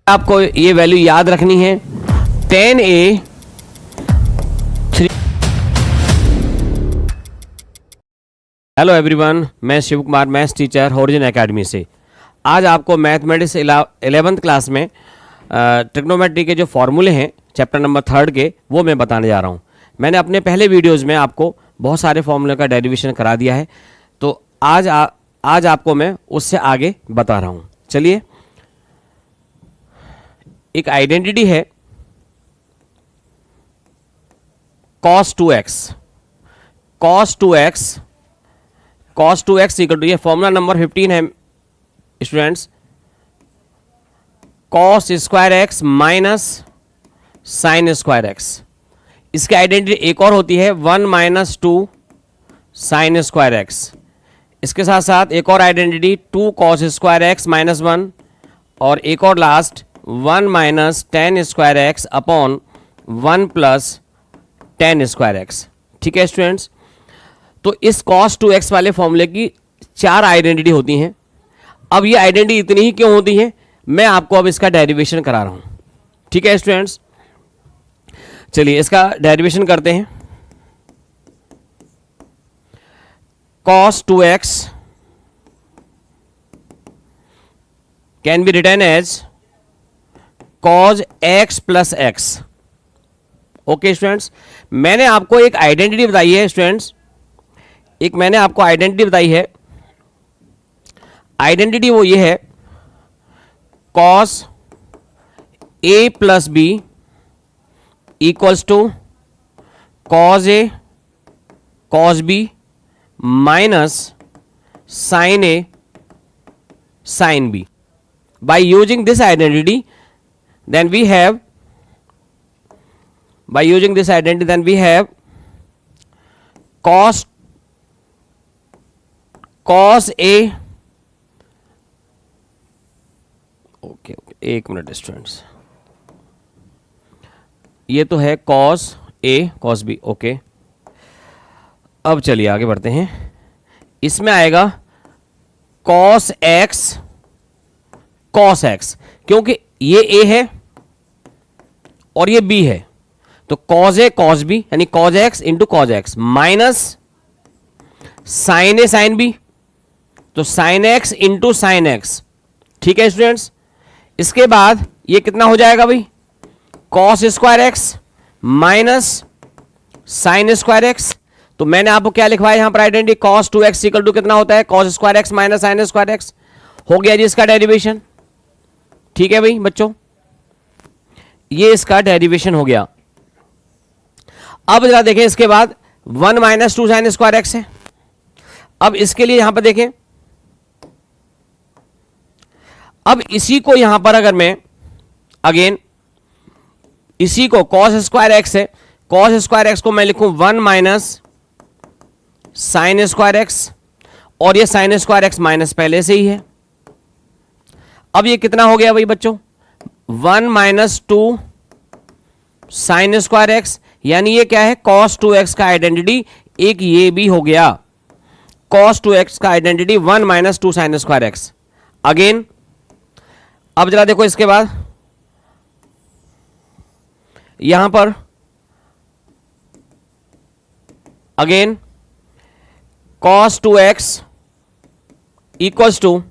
आपको ये वैल्यू याद रखनी है 10a 3। हेलो एवरीवन, मैं Shiv Kumar, maths teacher Horizon Academy से। आज आपको मैथमेटिक्स 11th क्लास में ट्रिग्नोमेट्री के जो फॉर्मूले हैं चैप्टर नंबर 3 के, वो मैं बताने जा रहा हूँ। मैंने अपने पहले वीडियोस में आपको बहुत सारे फॉर्मूले का डेरिवेशन करा दिया है, तो आज आपको मैं उससे आगे बता रहा हूँ। चलिए, एक आइडेंटिटी है cos 2x। cos 2x equal to, ये फॉर्मूला नंबर 15 है students, cos square x minus sine square x. इसकी आइडेंटिटी एक और होती है 1 माइनस 2 साइन स्क्वायर एक्स। इसके साथ साथ एक और identity 2 cos square x minus 1, और एक और last 1 minus tan square x upon 1 plus tan square x. ठीक है स्टूडेंट्स, तो इस cos 2x वाले फॉर्मूले की 4 आइडेंटिटी होती हैं। अब ये आइडेंटिटी इतनी ही क्यों होती है, मैं आपको अब इसका डेरिवेशन करा रहा हूं। ठीक है स्टूडेंट्स, चलिए इसका डेरिवेशन करते हैं। cos 2x can be written as cos x plus x. Okay students, मैंने आपको एक आइडेंटिटी बताई है स्टूडेंट्स, एक मैंने आपको आइडेंटिटी बताई है। आइडेंटिटी वो ये है cos a plus b equals to cos a cos b minus sine a sine b। by using this identity then we have cos a, okay एक मिनट स्टूडेंट्स, ये तो है cos a cos b। Okay, अब चलिए आगे बढ़ते हैं। इसमें आएगा cos x cos x, क्योंकि ये a है और ये b है, तो cos a cos b यानी cos x into cos x minus sine a sine b, तो sine x into sine x। ठीक है स्टूडेंट्स, इसके बाद ये कितना हो जाएगा भाई, cos square x minus sine square x. तो मैंने आपको क्या लिखवाया यहां पर identity, cos 2x equal to कितना होता है, cos square x minus sine square x. हो गया जी इसका डेरिवेशन। ठीक है भाई बच्चों, ये इसका डेरिवेशन हो गया। अब जरा देखें, इसके बाद 1 माइनस 2 साइन स्क्वायर एक्स है। अब इसके लिए यहां पर देखें, अब इसी को यहां पर अगर मैं अगेन इसी को cos स्क्वायर एक्स है, cos स्क्वायर एक्स को मैं लिखूं 1 माइनस साइन स्क्वायर एक्स, और ये साइन स्क्वायर एक्स माइनस पहले से ही है। अब ये कितना हो गया भाई बच्चों, 1 माइनस 2 साइन स्क्वायर एक्स, यानी ये क्या है, cos 2x का आइडेंटिटी एक ये भी हो गया। cos 2x का identity 1 minus 2 sine square x. Again अब जरा देखो, इसके बाद यहां पर again cos 2x equals to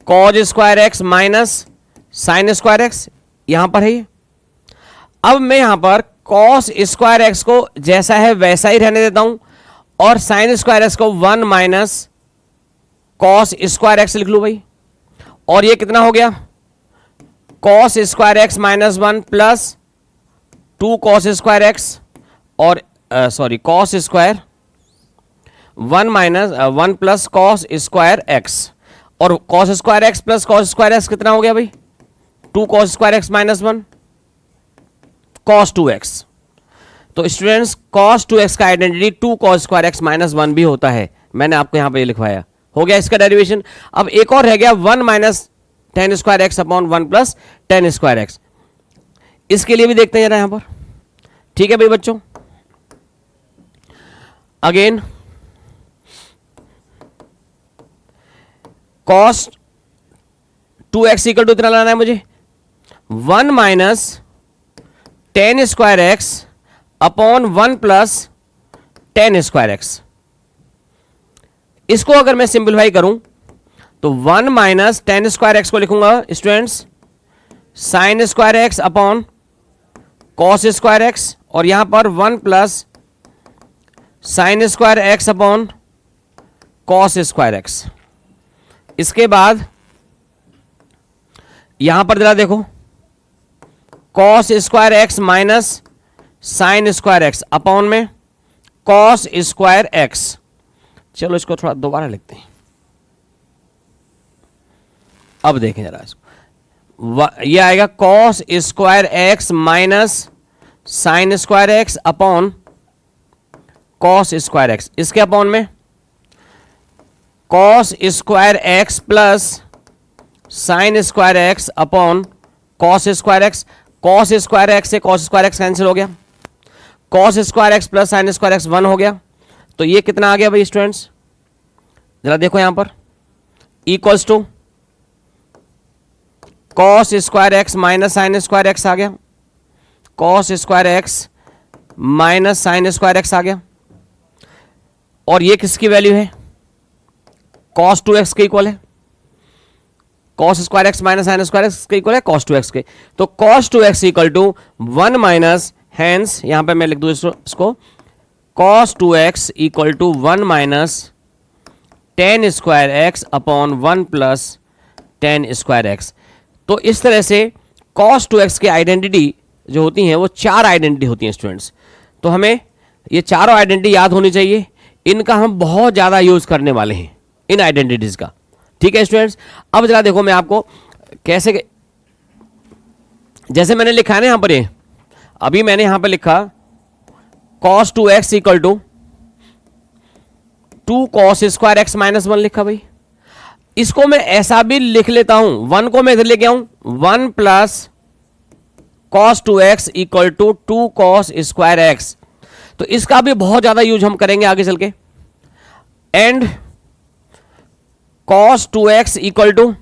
cos square x minus sine square x, यहां पर है ये। अब मैं यहां पर cos स्क्वायर एक्स को जैसा है वैसा ही रहने देता हूं, और साइन स्क्वायर एक्स को 1 माइनस cos स्क्वायर एक्स लिख लू भाई। और ये कितना हो गया, cos square x minus 1 plus 2 cos square x, और sorry cos square 1 minus 1 plus cos square x, और cos square x plus cos square x कितना हो गया भाई, 2 cos square x minus 1 cos 2x। तो स्टूडेंट्स cos 2x का identity 2 cos square x minus 1 भी होता है। मैंने आपको यहां पे लिखवाया। हो गया इसका डेरिवेशन। अब एक और रह गया 1 minus tan square x upon 1 plus tan square x. इसके लिए भी देखते हैं जरा यहां पर। ठीक है भाई बच्चों, again cos 2x equal to इतना लाना है मुझे, 1 minus tan square x upon 1 plus tan square x. इसको अगर मैं सिंप्लीफाई करूं तो 1 माइनस टेन स्क्वायर एक्स को लिखूंगा students sign square x upon cos square x, और यहां पर 1 plus sign square x upon cos square x. इसके बाद यहां पर जरा देखो, cos square x minus sine square x upon में कॉस स्क्वायर एक्स। चलो इसको थोड़ा दोबारा लिखते हैं। अब देखें जरा इसको, यह आएगा cos square x minus sine square x upon cos square x. इसके अपॉन में cos square x plus sign square x upon cos square x. Cos square x से कॉस स्क्वायर एक्स कैंसिल हो गया, cos square x plus sign square x 1 हो गया। तो ये कितना आ गया भाई स्टूडेंट्स, जरा देखो यहां पर, equals to cos square x minus sine square x आ गया, cos square x minus sine square x आ गया, और ये किसकी वैल्यू है, कॉस 2x के इक्वल है, cos square x minus sine square x के इक्वल है कॉस 2x के। तो cos 2x equal to 1 minus, hence यहां पे मैं लिख दूं इसको cos 2x equal to 1 minus tan square x upon 1 plus tan square x. तो इस तरह से कॉस 2x की आइडेंटिटी जो होती हैं वो 4 आइडेंटिटी होती हैं स्टूडेंट्स। तो हमें ये चारों आइडेंटिटी याद होनी चाहिए, इनका हम बहुत ज़्यादा यूज़ करने वाले हैं इन आइडेंटिटीज़ का। ठीक है स्टूडेंट्स, अब जरा देखो मैं आपको कैसे, जैसे मैंने लिखा है ना यहाँ पर, ये अभी मैंने यहाँ पर लिखा cos 2x equal to 2 cos square x minus 1 लिखा भाई। इसको मैं ऐसा भी लिख लेता हूं, 1 को मैं इधर लेके आऊं, 1 plus cos 2x equal to 2 cos square x. तो इसका भी बहुत ज्यादा यूज हम करेंगे आगे चल के। And cos 2x equal to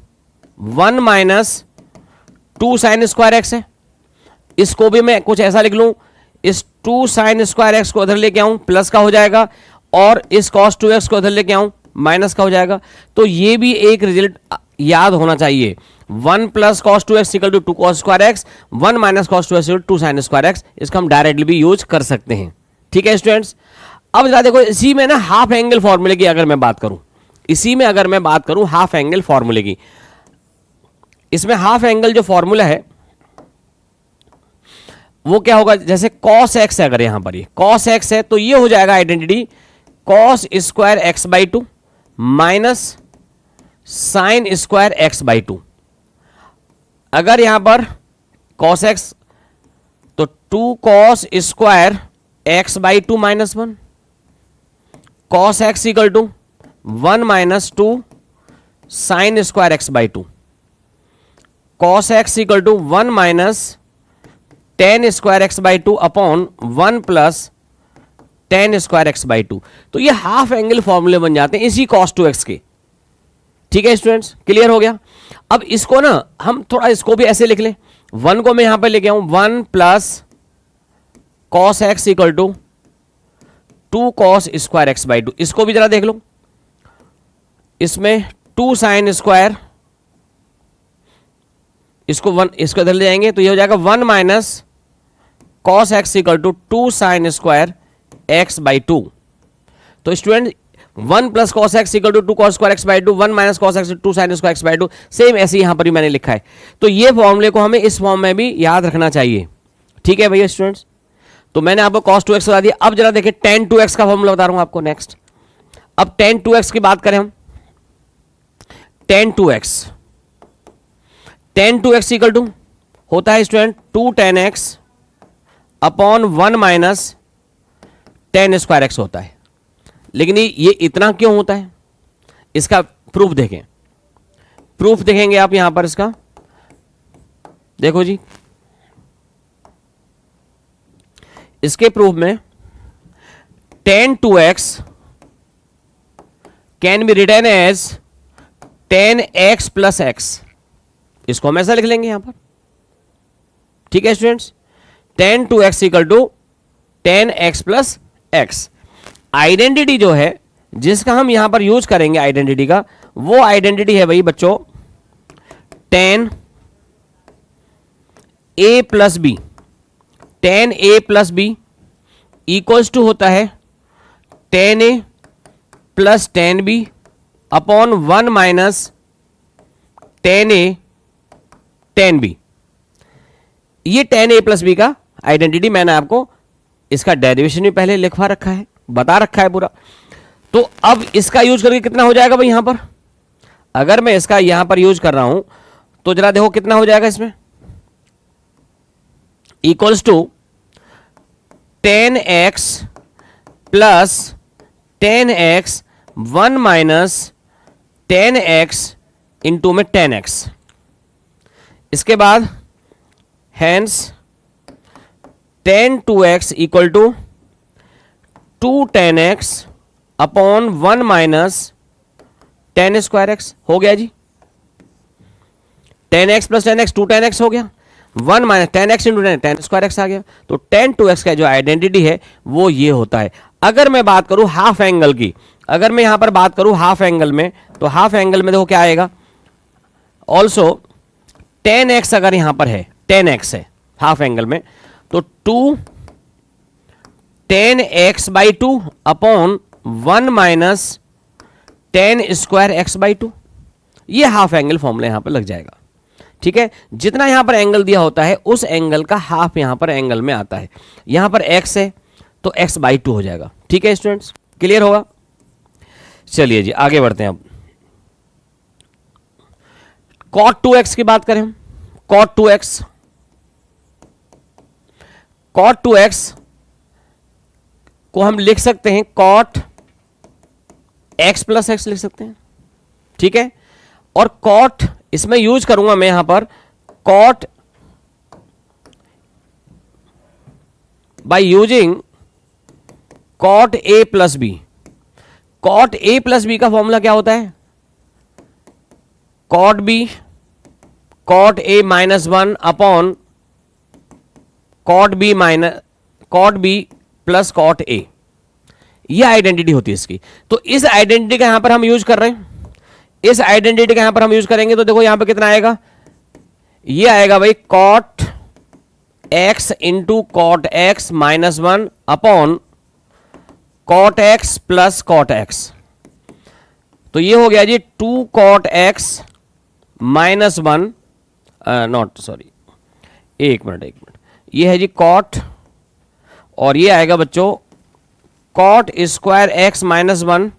1 minus 2 sine square x है। इसको भी मैं कुछ ऐसा लिख लूं, इस 2 साइन स्क्वायर एक्स को उधर लेके आऊं प्लस का हो जाएगा, और इस cos 2x को उधर लेके आऊं माइनस का हो जाएगा। तो ये भी एक रिजल्ट याद होना चाहिए, 1 plus cos 2x equal to 2 cos square x, 1 minus cos 2x equal to 2 sine square x. इसका हम डायरेक्टली भी यूज कर सकते हैं। ठीक है स्टूडेंट्स, अब जरा देखो इसी में ना हाफ एंगल फॉर्मूले की अगर मैं बात करूं, इसी में अगर मैं बात करूं हाफ एंगल फॉर्मूले की, इसमें हाफ एंगल जो फॉर्मूला है वो क्या होगा, जैसे cos x है, अगर यहां पर ये cos x है तो ये हो जाएगा identity cos square x by 2 minus sine square x by 2। अगर यहां पर cos x तो 2 cos square x by 2 minus 1, cos x equal to 1 minus 2 sine square x by 2, cos x equal to 1 minus tan square x by 2 upon 1 plus tan square x by 2। तो ये half angle फॉर्मूले बन जाते हैं इसी cos 2x के। ठीक है स्टूडेंट्स, क्लियर हो गया। अब इसको ना हम थोड़ा इसको भी ऐसे लिख लें, 1 को मैं यहां पर लेके आऊं, 1 plus cos x equal to 2 cos square x by 2। इसको भी जरा देख लो, इसमें 2 साइन स्क्वायर, इसको 1 इसको इधर ले जाएंगे तो ये हो जाएगा 1 minus cos x equal to 2 sine square x by 2। तो student 1 plus cos x equal to 2 cos square x by 2, 1 minus cos x 2 sine square x by 2, same ऐसे यहां पर भी मैंने लिखा है। तो ये फॉर्मूले को हमें इस फॉर्म में भी याद रखना चाहिए। ठीक है भैया स्टूडेंट्स, तो मैंने आपको cos 2x बता दिया। अब जरा देखिए tan 2x का फॉर्मूला बता रहा हूं आपको नेक्स्ट। अब tan 2x की बात करें हम, tan 2x इक्वल टू होता है student 2 tan x upon 1 minus tan square x होता है। लेकिन ये इतना क्यों होता है, इसका प्रूफ देखें, प्रूफ देखेंगे आप यहां पर इसका, देखो जी इसके प्रूफ में tan 2x can be written as tan x plus x. इसको हम ऐसा लिख लेंगे यहां पर। ठीक है students, tan 2x equal to tan x plus x. Identity जो है जिसका हम यहां पर यूज करेंगे आइडेंटिटी का, वो आइडेंटिटी है भाई बच्चों tan a plus b. tan a plus b equals to होता है tan a plus tan b upon 1 minus tan a tan b। ये tan a प्लस बी का आइडेंटिटी मैंने आपको इसका डेरिवेशन भी पहले लिखवा रखा है, बता रखा है पूरा। तो अब इसका यूज करके कितना हो जाएगा भाई यहां पर, अगर मैं इसका यहां पर यूज कर रहा हूं तो जरा देखो कितना हो जाएगा इसमें, equals to tan x plus tan x 1 minus tan x into में tan x। इसके बाद hence tan 2x equal to 2 tan x upon 1 minus tan square x हो गया जी। tan x plus tan x 2 tan x हो गया, 1 minus tan x into tan square x आ गया। तो tan 2x का जो आइडेंटिटी है वो ये होता है। अगर मैं बात करूं हाफ एंगल की, अगर मैं यहां पर बात करूं हाफ एंगल में, तो हाफ एंगल में देखो क्या आएगा, ऑल्सो tan x अगर यहां पर है, tan x है हाफ एंगल में, तो 2 tan x by 2 upon 1 minus tan square x by 2। ये हाफ एंगल फॉर्मूला यहां पर लग जाएगा। ठीक है, जितना यहां पर एंगल दिया होता है उस एंगल का हाफ यहां पर एंगल में आता है। यहां पर x है तो x बाई 2 हो जाएगा। ठीक है स्टूडेंट्स, क्लियर होगा। चलिए जी आगे बढ़ते हैं। अब cot 2x की बात करें, cot 2x, cot 2x को हम लिख सकते हैं cot x प्लस एक्स लिख सकते हैं। ठीक है, और cot इसमें यूज करूंगा मैं यहां पर cot by using cot a plus b. cot a plus b का फॉर्मूला क्या होता है, cot b cot a minus 1 upon cot b plus cot a। यह आइडेंटिटी होती है इसकी। तो इस आइडेंटिटी का यहां पर हम यूज कर रहे हैं, इस आइडेंटिटी का यहां पर हम यूज करेंगे तो देखो यहां पर कितना आएगा, ये आएगा भाई cot x into cot x minus 1 upon cot x plus cot x। तो ये हो गया जी 2 cot x minus 1, not sorry, एक मिनट, ये है जी cot, और ये आएगा बच्चों cot स्क्वायर x माइनस 1,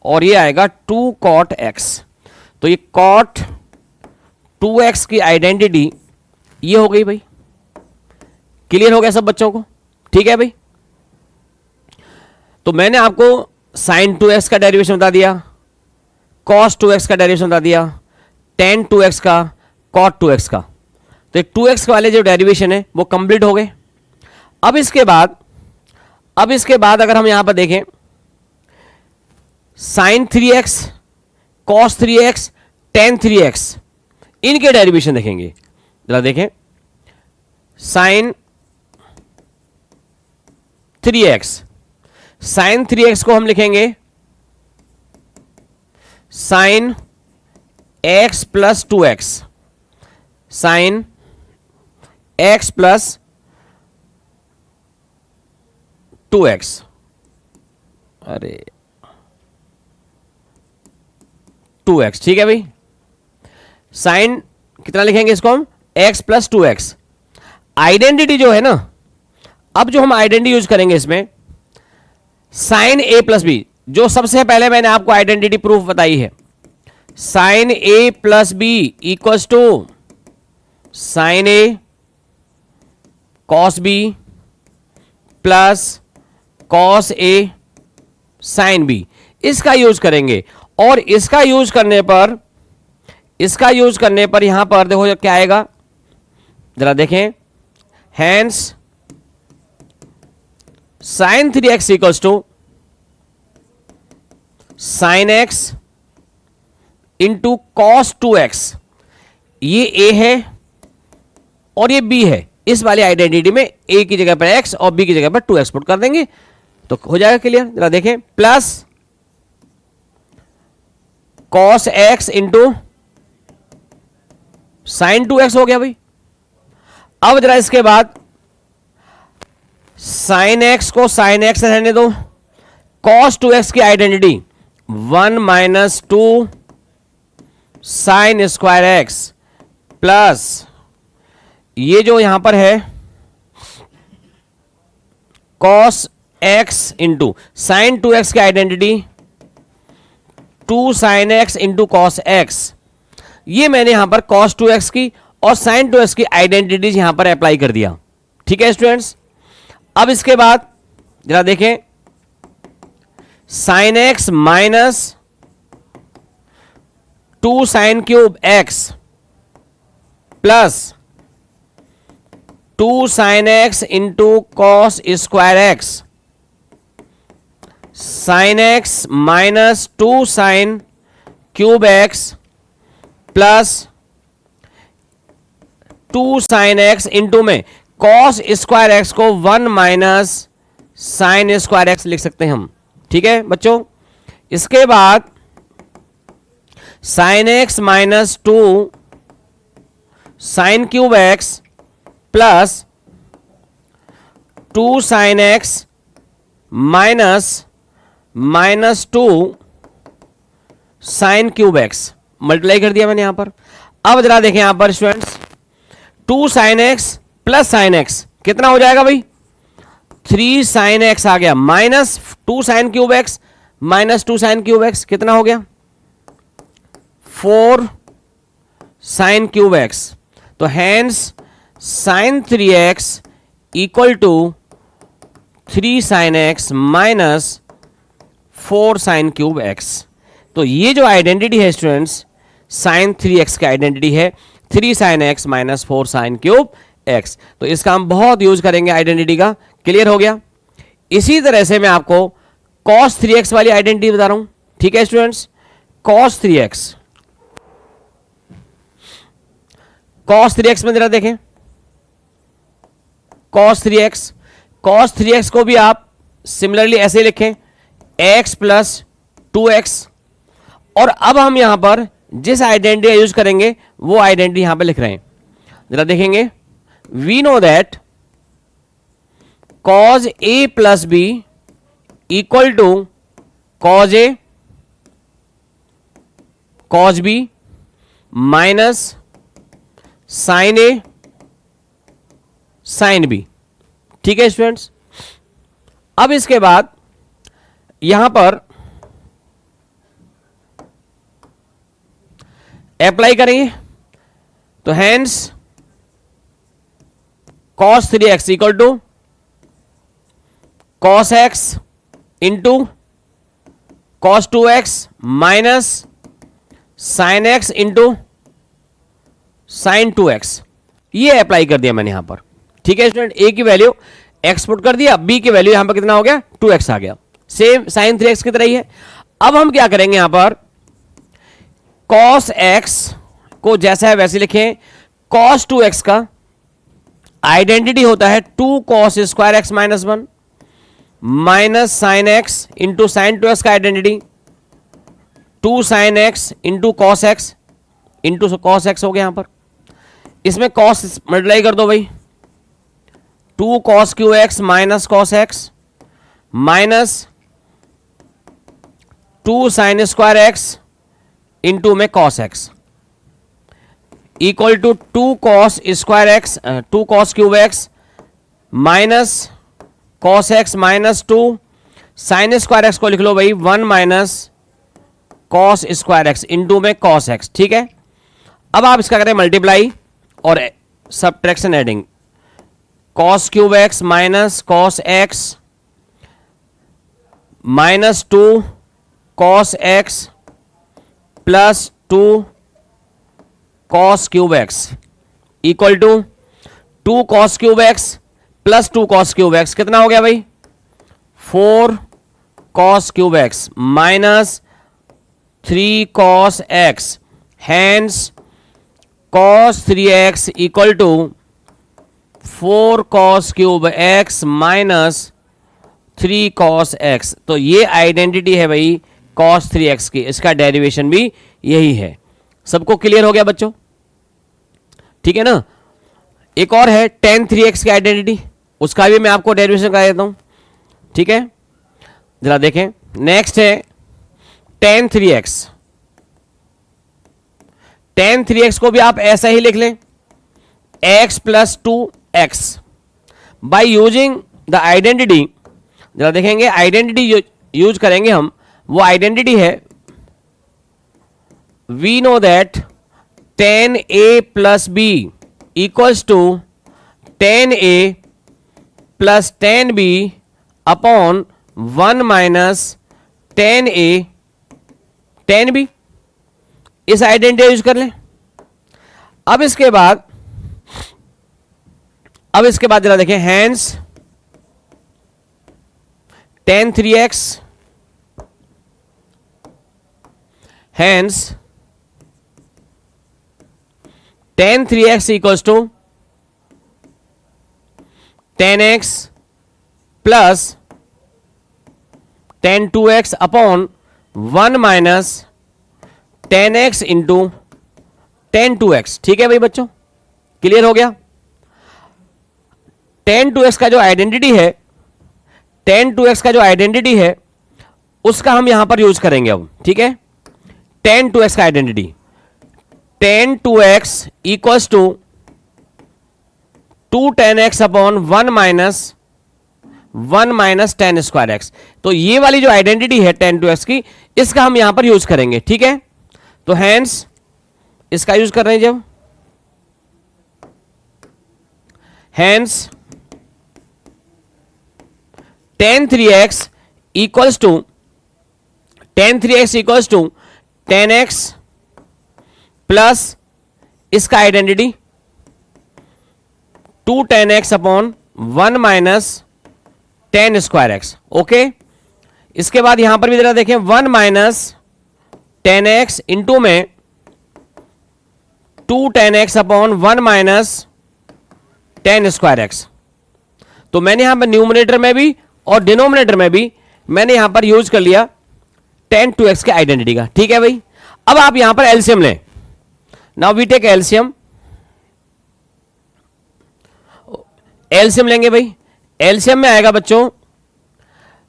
और ये आएगा 2 cot x। तो ये cot 2x की आइडेंटिटी ये हो गई भाई। क्लियर हो गया सब बच्चों को। ठीक है भाई, तो मैंने आपको sin 2x का डेरिवेशन बता दिया, cos 2x का डेरिवेशन बता दिया, tan 2x का, cot 2x का। तो 2x वाले जो डेरिवेशन है वो कंप्लीट हो गए। अब इसके बाद अगर हम यहां पर देखें sin 3x, cos 3x, tan 3x, इनके डेरिवेशन देखेंगे। जरा देखें, sin 3x, sin 3x को हम लिखेंगे sin x plus 2x, sin x plus 2x, अरे 2x। ठीक है भाई, साइन कितना लिखेंगे इसको हम, x प्लस 2x। आइडेंटिटी जो है ना, अब जो हम आइडेंटिटी यूज करेंगे इसमें साइन a प्लस बी, जो सबसे पहले मैंने आपको आइडेंटिटी प्रूफ बताई है, sine a plus b equals to sine a cos b plus cos a sine b। इसका यूज करेंगे, और इसका यूज करने पर यहां पर देखो क्या आएगा, जरा देखें, hence sine 3x equals to sine x into cos 2x। ये a है और ये b है, इस वाली आइडेंटिटी में a की जगह पर x और b की जगह पर 2x पुट कर देंगे तो हो जाएगा क्लियर। जरा देखें, plus cos x into sin 2x हो गया भाई। अब जरा इसके बाद sin x को sin x रहने दो, cos 2x की identity 1 minus 2 sin square x plus ये जो यहां पर है cos x into sign 2x की identity 2 sin x into cos x. ये मैंने यहां पर cos 2x की और sin 2x की आइडेंटिटीज यहां पर अप्लाई कर दिया। ठीक है स्टूडेंट्स, अब इसके बाद जरा देखें, sin x minus 2 sin cube x plus 2 sin x into cos square x, sin x minus 2 sin cube x plus 2 sin x into में cos स्क्वायर एक्स को 1 माइनस sin स्क्वायर एक्स लिख सकते हैं हम। ठीक है बच्चों, इसके बाद sin x minus 2 sin cube x plus 2 sin x minus 2 sin cube x multiply कर दिया मैंने यहां पर। अब जरा देखें यहां पर students, 2 sin x plus sin x कितना हो जाएगा भाई, 3 sin x आ गया, minus 2 sin cube x minus 2 sin cube x कितना हो गया, 4 sin क्यूब x। तो hence sin 3x equal to 3 sin x minus 4 sin cube x। तो ये जो आइडेंटिटी है स्टूडेंट्स sin 3x की आइडेंटिटी है 3 sin x minus 4 sin cube x। तो इसका हम बहुत यूज करेंगे आइडेंटिटी का। क्लियर हो गया। इसी तरह से मैं आपको cos 3x वाली आइडेंटिटी बता रहा हूं। ठीक है स्टूडेंट्स, cos 3x में जरा देखें, cos 3x को भी आप सिमिलरली ऐसे लिखें x प्लस 2x। और अब हम यहां पर जिस आइडेंटिटी यूज करेंगे वो आइडेंटिटी यहां पर लिख रहे हैं। जरा देखेंगे, we know that cos a plus b equal to cos a cos b minus sin a sin b। ठीक है स्टूडेंट्स, अब इसके बाद यहां पर अप्लाई करेंगे तो hence cos 3x equal to cos x into cos 2x minus sin x into sin 2x। ये अप्लाई कर दिया मैंने यहां पर। ठीक है स्टूडेंट, a की वैल्यू x पुट कर दिया, b की वैल्यू यहां पर कितना हो गया, 2x आ गया, सेम sin 3x की तरह ही है। अब हम क्या करेंगे, यहां पर cos x को जैसा है वैसे लिखें, cos 2x का आइडेंटिटी होता है 2 cos square x minus 1 minus sine x into sine 2x का identity 2 sin x into cos x into cos x हो गया यहां पर। इसमें cos मल्टीप्लाई कर दो भाई, 2 cos cube x minus cos x minus 2 sin square x into में cos x equal to 2 cos square x 2 cos cube x minus cos x minus 2 sine square x को लिख लो भाई 1 minus cos square x into में cos x. ठीक है, अब आप इसका करें मल्टीप्लाई और subtraction adding, cos cube x minus cos x minus 2 cos x plus 2 cos cube x equal to 2 cos cube x plus 2 cos cube x कितना हो गया भाई, 4 cos cube x minus 3 cos x. Hence cos 3x equal to 4 cos cube x minus 3 cos x। तो ये identity है भाई cos 3x की, इसका डेरिवेशन भी यही है। सबको क्लियर हो गया बच्चों? ठीक है ना। एक और है tan 3x की आइडेंटिटी, उसका भी मैं आपको डेरिवेशन करा देता हूं। ठीक है, जरा देखें। नेक्स्ट है tan 3x। tan 3x को भी आप ऐसा ही लिख लें, x plus 2x by using the identity. जरा देखेंगे, आइडेंटिटी यूज करेंगे हम, वो आइडेंटिटी है we know that tan a plus b equals to tan a plus tan b upon 1 minus tan a tan b। इस आइडेंटिटी यूज कर लें। अब इसके बाद जरा देखें, hence tan 3x hence tan 3x equals to tan x plus tan 2x upon 1 minus tan x into tan 2x। ठीक है भाई बच्चों, क्लियर हो गया? tan 2x का जो आइडेंटिटी है, tan 2x का जो आइडेंटिटी है उसका हम यहां पर यूज करेंगे अब। ठीक है, tan 2x का identity, tan 2x equals to 2 tan x upon 1 minus tan square x। तो ये वाली जो आइडेंटिटी है tan 2x की, इसका हम यहां पर यूज करेंगे। ठीक है, तो हैंस इसका यूज कर रहे हैं जब, hence tan 3x equals to tan x plus इसका identity 2 tan x upon 1 minus tan square x। Okay, इसके बाद यहां पर भी जरा देखें, 1 माइनस tan x इंटू में 2 tan x upon 1 minus tan square x। तो मैंने यहां पर न्यूमरेटर में भी और डिनोमिनेटर में भी मैंने यहां पर यूज कर लिया tan 2x के आइडेंटिटी का। ठीक है भाई, अब आप यहां पर एलसीएम लें। नाउ वी टेक एलसीएम लेंगे भाई। एलसीएम में आएगा बच्चों,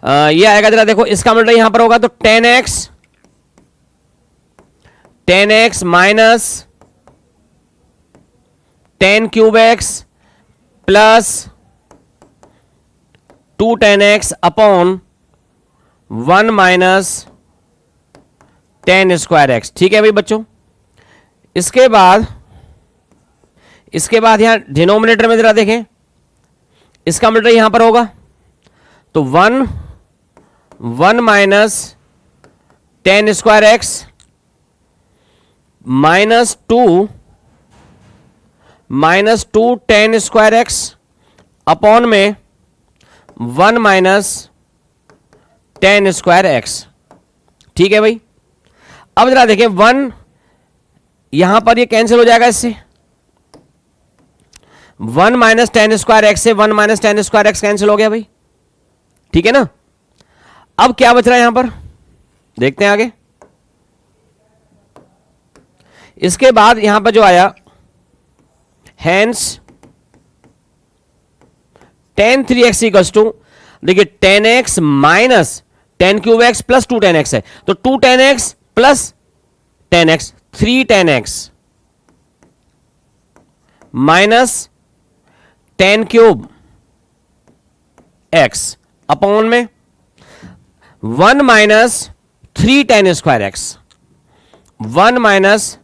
ये आएगा, जरा देखो, इसका मतलब यहां पर होगा तो tan x minus tan cube x plus 2 tan x upon 1 minus tan square x। ठीक है भाई बच्चों, इसके बाद यहां डिनोमिनेटर में जरा देखें, इसका मतलब यहां पर होगा तो 1 minus tan square x minus 2 tan square x upon में 1 माइनस tan स्क्वायर x। ठीक है भाई, अब जरा देखें, 1 यहां पर ये कैंसिल हो जाएगा इससे, 1 माइनस tan स्क्वायर x से 1 minus tan square x cancel हो गया भाई। ठीक है ना। अब क्या बच रहा है यहां पर, देखते हैं आगे। इसके बाद यहां पर जो आया, hence tan 3x equals to, देखिए tan x minus tan cube x plus 2 tan x है, तो 2 tan x plus tan x 3 tan x minus tan cube x upon में 1 minus 3 tan square x, 1 minus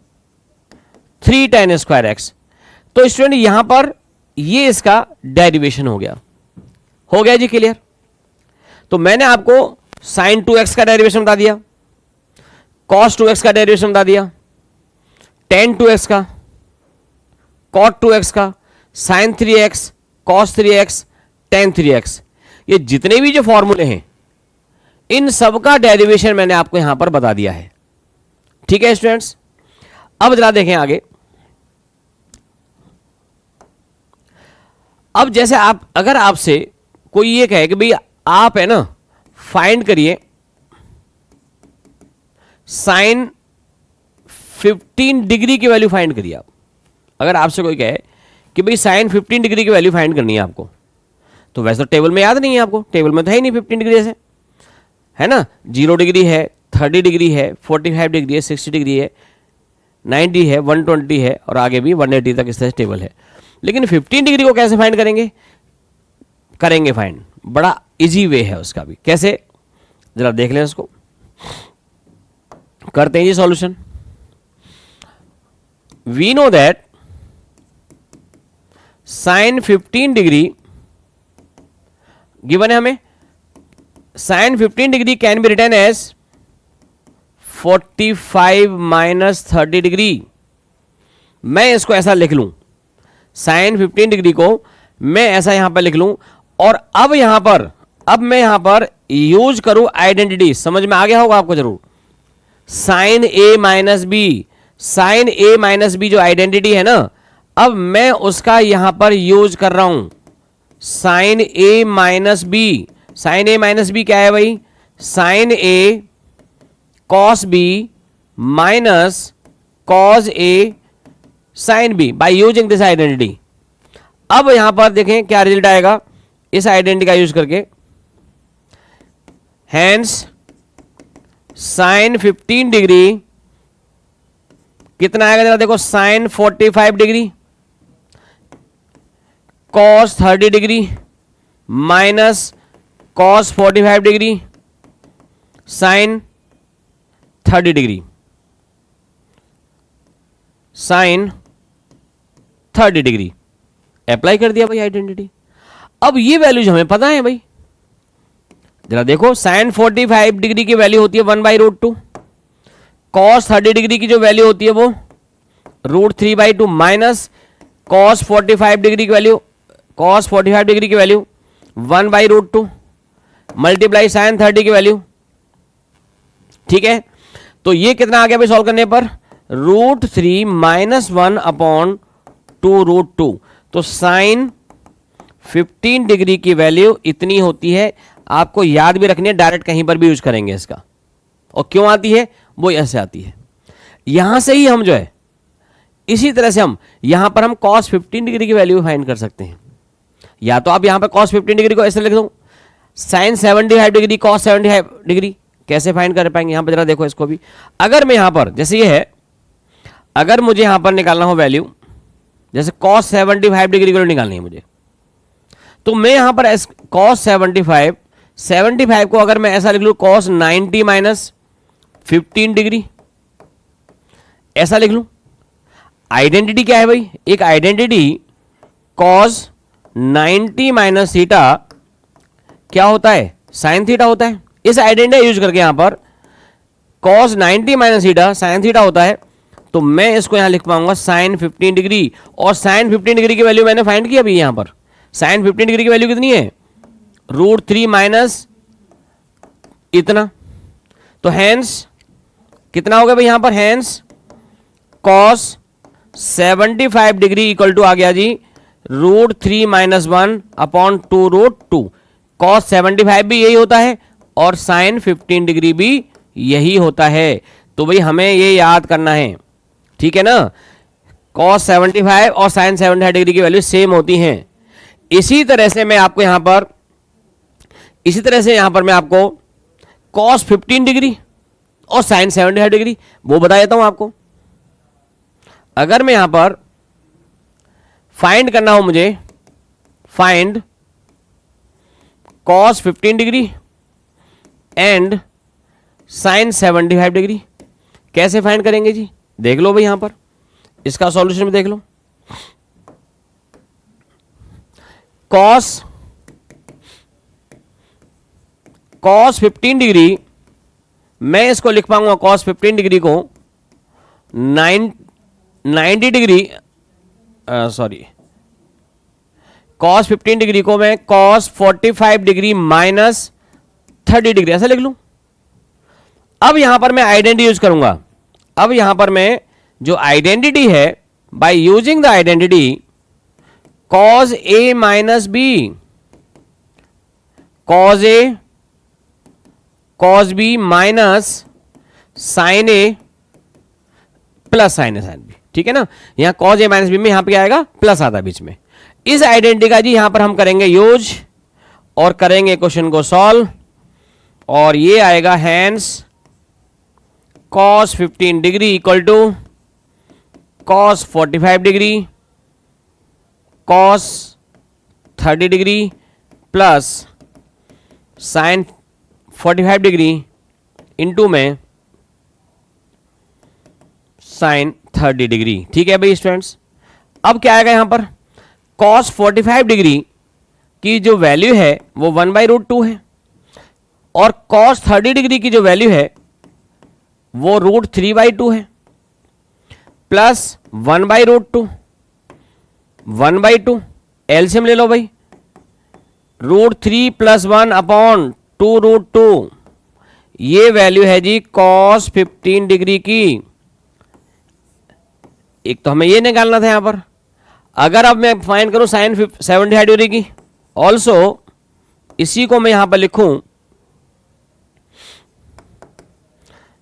3 tan square x। तो student यहां पर ये इसका derivation हो गया जी, क्लियर। तो मैंने आपको sin 2x का डेरिवेशन बता दिया, cos 2x का डेरिवेशन बता दिया, tan 2x का, cot 2x का, sin 3x, cos 3x, tan 3x, ये जितने भी जो फॉर्मूले हैं इन सब का डेरिवेशन मैंने आपको यहां पर बता दिया है। ठीक है स्टूडेंट्स, अब जरा देखें आगे। अब जैसे आप, अगर आपसे कोई ये कहे कि भाई आप है ना फाइंड करिए साइन 15 डिग्री की वैल्यू फाइंड करिए आप, अगर आपसे कोई कहे कि भाई साइन 15 डिग्री की वैल्यू फाइंड करनी है आपको, तो वैसे तो टेबल में याद नहीं है आपको, टेबल में तो है ही नहीं 15 डिग्री ऐसे, है ना, 0 डिग्री है, 30 डिग्री है, 45 डिग्री है, 60 डिग्री है, 90 है, 120 है और आगे भी 180 तक इस तरह से टेबल है। लेकिन 15 डिग्री को कैसे फाइंड करेंगे? करेंगे फाइंड, बड़ा इजी वे है उसका भी। कैसे, जरा देख लें उसको, करते हैं जी solution. We know that sine 15 degree given है हमें, sine 15 degree can be written as 45 minus 30 degree. मैं इसको ऐसा लिख लूं, साइन 15 डिग्री को मैं ऐसा यहां पर लिख लूं, और अब यहां पर, अब मैं यहां पर यूज करूं आइडेंटिटी, समझ में आ गया होगा आपको जरूर, sign A minus B, sine A minus B जो आइडेंटिटी है ना, अब मैं उसका यहां पर यूज कर रहा हूं, sine A minus B. Sine A minus B क्या है भाई? Sine A cos B minus cos A sine B by using this identity. अब यहां पर देखें क्या रिजल्ट आएगा इस आइडेंटिटी का यूज करके, हैंस साइन 15 डिग्री कितना आएगा जरा देखो, sine 45 degree cos 30 degree minus cos 45 degree sine 30 degree, sine 30 degree apply कर दिया भाई आइडेंटिटी। अब ये वैल्यूज हमें पता है भाई, जरा देखो, साइन 45 डिग्री की वैल्यू होती है 1/√2, कॉस 30 डिग्री की जो वैल्यू होती है वो √3/2 माइनस कॉस 45 डिग्री की वैल्यू, कॉस 45 डिग्री की वैल्यू 1/√2 मल्टीप्लाई साइन 30 की वैल्यू। ठीक है, तो ये कितना आ गया भाई सॉल्व करने पर? √3 माइनस 1/2√2। तो साइन 15 डिग्री की वैल्यू इतनी होती है, आपको याद भी रखनी है, डायरेक्ट कहीं पर भी यूज करेंगे इसका। और क्यों आती है? वो ऐसे आती है, यहां से ही हम जो है इसी तरह से हम यहां पर हम cos 15 डिग्री की वैल्यू फाइंड कर सकते हैं। या तो आप यहां पर cos 15 डिग्री को ऐसे लिख दो, साइन 75 डिग्री cos 75 डिग्री कैसे फाइंड कर पाएंगे? यहां पर जरा देखो इसको भी, अगर मैं यहां पर जैसे ये है, अगर मुझे यहां पर निकालना हो वैल्यू, जैसे cos 75 डिग्री को निकालनी है मुझे, तो मैं यहां पर cos 75 को अगर मैं ऐसा लिख लूं cos 90 माइनस 15 डिग्री, ऐसा लिख लूं। आइडेंटिटी क्या है भाई? एक आइडेंटिटी cos 90 माइनस थीटा क्या होता है? साइन थीटा होता है। इस आइडेंटिटी यूज करके यहां पर cos 90 minus theta sine theta होता है, तो मैं इसको यहां लिख पाऊंगा साइन 15 डिग्री। और साइन 15 डिग्री की वैल्यू मैंने फाइंड की अभी, यहां पर साइन 15 डिग्री की वैल्यू कितनी है? √3 माइनस इतना। तो हैंस कितना हो गया भाई यहां पर? Hence cos 75 degree equal to आ गया जी √3 माइनस 1/2√2। cos 75 भी यही होता है और साइन 15 डिग्री भी यही होता है। तो भाई हमें ये याद करना है, ठीक है ना, cos 75 और साइन 75 डिग्री की वैल्यू सेम होती हैं। इसी तरह से मैं आपको यहां पर, इसी तरह से यहां पर मैं आपको cos 15 डिग्री और साइन 75 डिग्री वो बता देता हूं आपको। अगर मैं यहां पर फाइंड करना हो मुझे, find cos 15 degree and sine 75 degree, कैसे फाइंड करेंगे जी? देख लो भाई यहां पर इसका सॉल्यूशन भी देख लो। cos 15 डिग्री, मैं इसको लिख पाऊंगा cos 15 डिग्री को 90 डिग्री, सॉरी, cos 15 डिग्री को मैं cos 45 डिग्री माइनस 30 डिग्री ऐसा लिख लूं। अब यहां पर मैं आइडेंटिटी यूज करूंगा। अब यहां पर मैं जो आइडेंटिटी है, by using the identity cos A minus B, cos A cos B minus sine A plus sine A sine B, ठीक है ना। यहां कॉज ए माइनस बी में यहां पे क्या आएगा, प्लस आता है बीच में। इस आइडेंटिटी का जी यहां पर हम करेंगे यूज और करेंगे क्वेश्चन को सॉल्व, और ये आएगा hence cos 15 degree equal to cos 45 degree cos 30 degree plus sine 45 degree into में साइन 30 डिग्री। ठीक है भाई स्टूडेंट्स, अब क्या आएगा यहां पर, cos 45 डिग्री की जो वैल्यू है वो 1/√2 है, और cos 30 डिग्री की जो वैल्यू है वो √3/2 है, प्लस 1/√2 1/2 एलसीएम ले लो भाई, √3 + 1/2√2, ये वैल्यू है जी cos 15 डिग्री की। एक तो हमें ये निकालना था यहां पर। अगर अब मैं फाइंड करूं साइन 75 डिग्री की, ऑल्सो इसी को मैं यहां पर लिखूं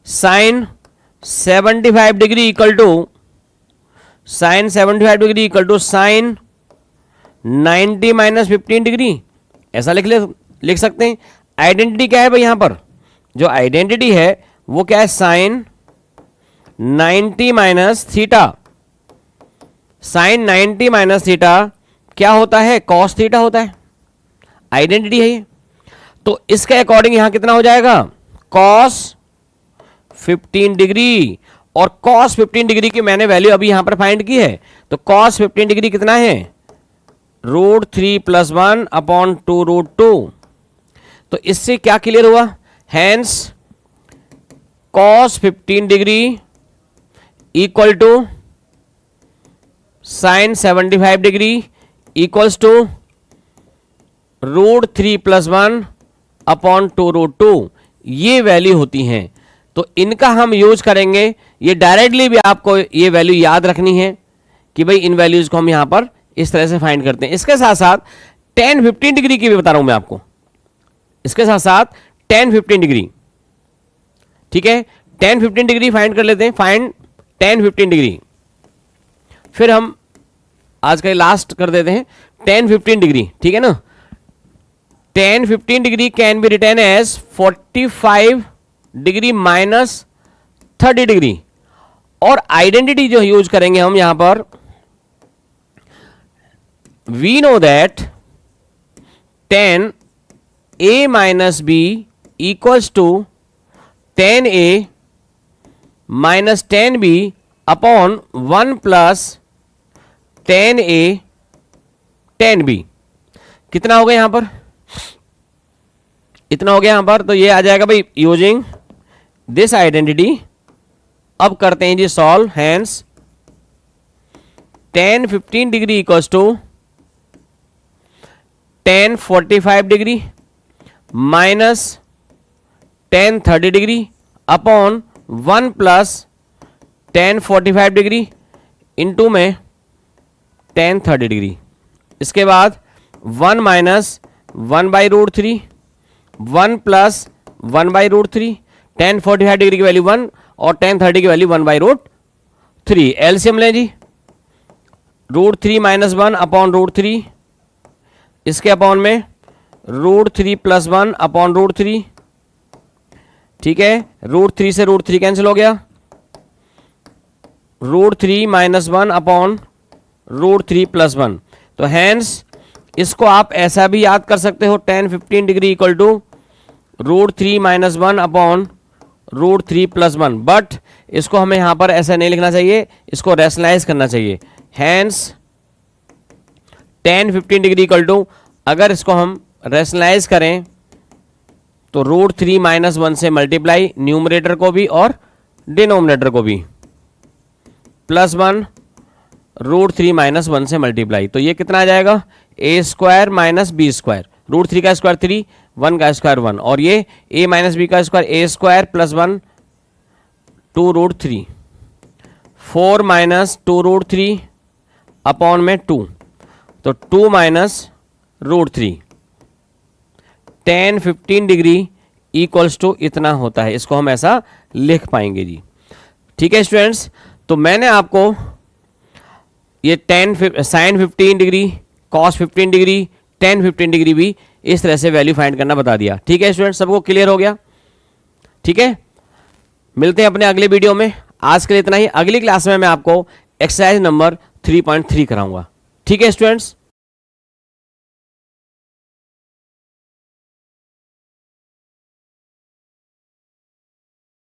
sine 75 degree equal to sine 75 degree equal to sine 90 - 15 degree, ऐसा लिख सकते हैं। आइडेंटिटी क्या है भाई यहां पर, जो आइडेंटिटी है वो क्या है, साइन 90 - थीटा। साइन 90 - थीटा क्या होता है, कॉस थीटा होता है, आइडेंटिटी है ये। तो इसके अकॉर्डिंग यहां कितना हो जाएगा, कॉस 15 डिग्री, और cos 15 डिग्री की मैंने वैल्यू अभी यहां पर फाइंड की है। तो cos 15 डिग्री कितना है, √3 + 1/2√2। तो इससे क्या क्लियर हुआ, hence cos 15 degree equal to sine 75 degree equals to √3 + 1/2√2, ये वैल्यू होती हैं। तो इनका हम यूज करेंगे, ये डायरेक्टली भी आपको ये वैल्यू याद रखनी है कि भाई इन वैल्यूज को हम यहां पर इस तरह से फाइंड करते हैं। इसके साथ साथ tan 15 डिग्री की भी बता रहा हूं मैं आपको, इसके साथ साथ tan 15 डिग्री, ठीक है। tan 15 डिग्री फाइंड कर लेते हैं, फाइंड tan 15 डिग्री, फिर हम आज का लास्ट कर देते हैं tan 15 डिग्री, ठीक है ना। tan 15 degree can be written as 45 degree minus 30 degree, और आइडेंटिटी जो यूज करेंगे हम यहां पर, we know that tan a - b equals to tan a - tan b upon 1 + tan a tan b। कितना हो गया यहां पर, इतना हो गया यहां पर। तो ये आ जाएगा भाई यूजिंग दिस आइडेंटिटी। अब करते हैं जी solve, hence tan 15 degree equals to tan 45 degree minus tan 30 degree upon 1 + tan 45 degree into में tan 30 डिग्री। इसके बाद 1 - 1/√3, 1 + 1/√3, tan 45 डिग्री की वैल्यू 1 और tan 30 की वैल्यू 1/√3। एलसीएम लें जी, √3 - 1/√3, इसके अपॉन में √3 + 1/√3, ठीक है। √3 से √3 कैंसिल हो गया, √3 - 1/√3 + 1। तो हैंस इसको आप ऐसा भी याद कर सकते हो, tan 15 degree equal to √3 - 1/√3 + 1, but इसको हमें यहां पर ऐसा नहीं लिखना चाहिए, इसको रैशनलाइज करना चाहिए। Hence tan 15 degree equal to, अगर इसको हम रैशनलाइज करें तो √3 - 1 से मल्टीप्लाई, न्यूमरेटर को भी और डिनोमिनेटर को भी, +1 √3 - 1 से मल्टीप्लाई। तो ये कितना आ जाएगा, a² - b², √3 का स्क्वायर 3, 1 का स्क्वायर 1, और ये a - b का स्क्वायर a² + 1 2√3, 4 - 2√3 अपॉन में 2। तो 2 minus √3 tan 15 degree equals to इतना होता है। इसको हम ऐसा लिख पाएंगे जी। ठीक है स्टूडेंट्स, तो मैंने आपको ये sin 15 degree, cos 15 degree, tan 15 degree भी इस तरह से वैल्यू फाइंड करना बता दिया। ठीक है स्टूडेंट्स, सबको क्लियर हो गया? ठीक है, मिलते हैं अपने अगले वीडियो में। आज के लिए इतना ही। अगली क्लास में मैं आपको एक्सरसाइज नंबर 3.3 कराऊंगा। ठीक है स्टूडेंट्स।